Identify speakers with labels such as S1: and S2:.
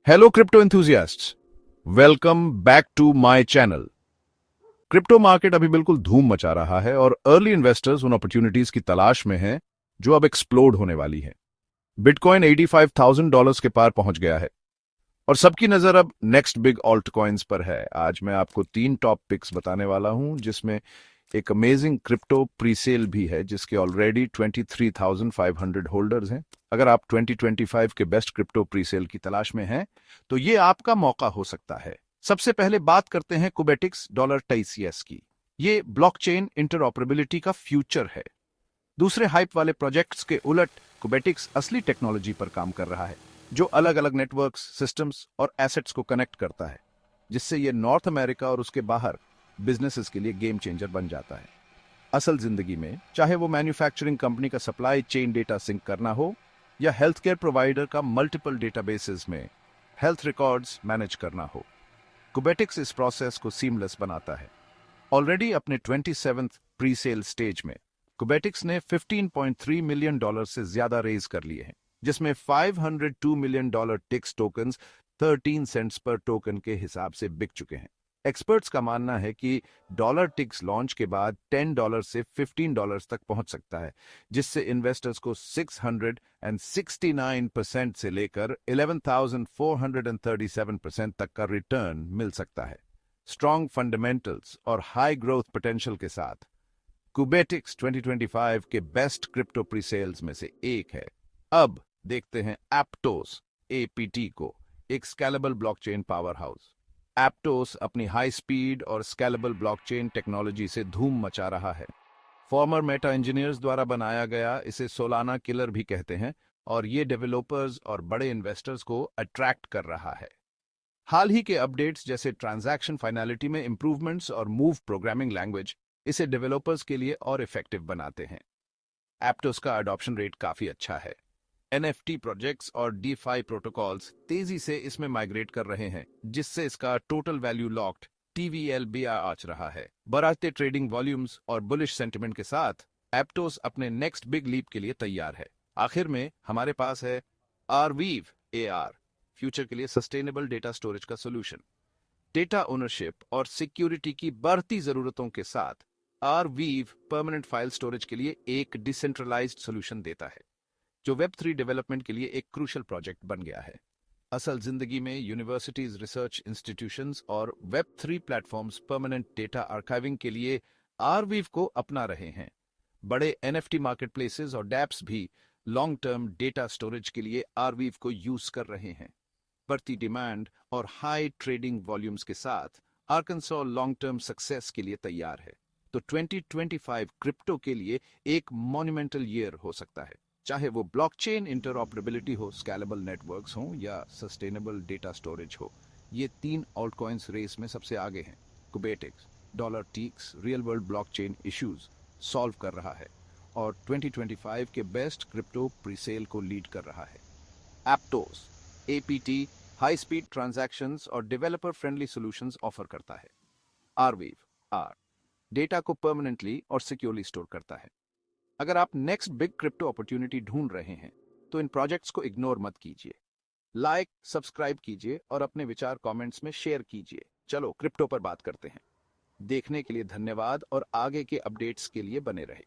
S1: Hello crypto enthusiasts, welcome back to my channel. Crypto market अभी बिल्कुल धूम मचा रहा है और अर्ली इन्वेस्टर्स उन अपॉर्चुनिटीज की तलाश में हैं जो अब एक्सप्लोड होने वाली हैं। बिटकॉइन $85,000 के पार पहुंच गया है और सबकी नजर अब नेक्स्ट बिग ऑल्ट कॉइन्स पर है। आज मैं आपको 3 टॉप पिक्स बताने वाला हूं जिसमें एक अमेजिंग क्रिप्टो प्रीसेल भी है जिसके ऑलरेडी 23,500 होल्डर्स हैं। अगर आप 2025 के बेस्ट क्रिप्टो प्रीसेल की तलाश में हैं तो ये आपका मौका हो सकता है। सबसे पहले बात करते हैं कुबेटिक्स $23 की। ये ब्लॉकचेन इंटरऑपरेबिलिटी का फ्यूचर है। दूसरे हाइप वाले प्रोजेक्ट्स के उलट कुबेटिक्स असली टेक्नोलॉजी पर काम कर रहा है जो अलग अलग नेटवर्क्स, सिस्टम्स और एसेट्स को कनेक्ट करता है, जिससे ये नॉर्थ अमेरिका और उसके बाहर बिजनेसेस के लिए गेम चेंजर बन जाता है। असल जिंदगी में चाहे वो मैन्युफैक्चरिंग कंपनी का सप्लाई चेन डेटा सिंक करना हो या हेल्थ केयर प्रोवाइडर का मल्टीपल डेटाबेसेस में हेल्थ रिकॉर्ड्स मैनेज करना हो, कुबेटिक्स इस प्रोसेस को सीमलेस बनाता है। ऑलरेडी अपने 27th प्री सेल स्टेज में कुबेटिक्स ने $15.3 मिलियन से ज्यादा रेज कर लिए हैं, जिसमें $502 मिलियन टिक्स टोकन्स 13 सेंट्स पर टोकन के हिसाब से बिक चुके हैं। एक्सपर्ट्स का मानना है कि डॉलर टिक्स लॉन्च के बाद $10 से $15 तक पहुंच सकता है, जिससे इन्वेस्टर्स को 669% से लेकर 11,437% तक का रिटर्न मिल सकता है। स्ट्रॉन्ग फंडामेंटल्स और हाई ग्रोथ पोटेंशियल के साथ कुबेटिक्स 2025 के बेस्ट क्रिप्टो प्रीसेल्स में से एक है। अब देखते हैं एप्टोस एपीटी को, एक स्केलेबल ब्लॉकचेन पावर हाउस। एप्टोस अपनी हाई स्पीड और स्केलेबल ब्लॉकचेन टेक्नोलॉजी से धूम मचा रहा है। फॉर्मर मेटा इंजीनियर्स द्वारा बनाया गया इसे सोलाना किलर भी कहते हैं और ये डेवलपर्स और बड़े इन्वेस्टर्स को अट्रैक्ट कर रहा है। हाल ही के अपडेट्स जैसे ट्रांजैक्शन फाइनलिटी में इंप्रूवमेंट्स और मूव प्रोग्रामिंग लैंग्वेज इसे डेवलपर्स के लिए और इफेक्टिव बनाते हैं। एप्टोस का अडॉप्शन रेट काफी अच्छा है। एनएफटी प्रोजेक्ट्स और डीफाई प्रोटोकॉल्स तेजी से इसमें माइग्रेट कर रहे हैं, जिससे इसका टोटल वैल्यू लॉक्ड टीवीएल आच रहा है। बढ़ते ट्रेडिंग वॉल्यूम्स और बुलिश सेंटिमेंट के साथ एप्टोस अपने नेक्स्ट बिग लीप के लिए तैयार है। आखिर में हमारे पास है आरवीव एआर, फ्यूचर के लिए सस्टेनेबल डेटा स्टोरेज का सोल्यूशन। डेटा ओनरशिप और सिक्योरिटी की बढ़ती जरूरतों के साथ आरवीव परमानेंट फाइल स्टोरेज के लिए एक डिसेंट्रलाइज्ड सोल्यूशन देता है, जो वेब3 डेवलपमेंट के लिए एक क्रूशियल प्रोजेक्ट बन गया है। असल जिंदगी में यूनिवर्सिटीज, रिसर्च इंस्टीट्यूशंस और Web3 platforms permanent data archiving के लिए आरवीव को अपना रहे हैं। बड़े एनएफटी मार्केटप्लेसेस और डैप्स भी लॉन्ग टर्म डेटा स्टोरेज के लिए आरवीव को यूज कर रहे हैं। बढ़ती डिमांड और हाई ट्रेडिंग वॉल्यूम्स के साथ आर्कन्सो लॉन्ग टर्म सक्सेस के लिए तैयार है। तो 2025 क्रिप्टो के लिए एक मॉन्यूमेंटल ईयर हो सकता है, चाहे वो ब्लॉकचेन इंटरऑपरेबिलिटी हो, स्केलेबल नेटवर्क्स हो या सस्टेनेबल डेटा स्टोरेज हो। ये 3 ऑल्ट कॉइन्स रेस में सबसे आगे हैं। Qubetics dollar TICS real world blockchain issues solve कर रहा है और 2025 के बेस्ट क्रिप्टो प्रीसेल को लीड कर रहा है। Aptos APT high speed transactions और डेवलपर फ्रेंडली सॉल्यूशंस ऑफर करता है। आरवीव आर डेटा को परमानेंटली और सिक्योरली स्टोर करता है। अगर आप नेक्स्ट बिग क्रिप्टो अपॉर्चुनिटी ढूंढ रहे हैं तो इन प्रोजेक्ट्स को इग्नोर मत कीजिए। लाइक, सब्सक्राइब कीजिए और अपने विचार कमेंट्स में शेयर कीजिए। चलो क्रिप्टो पर बात करते हैं। देखने के लिए धन्यवाद और आगे के अपडेट्स के लिए बने रहे।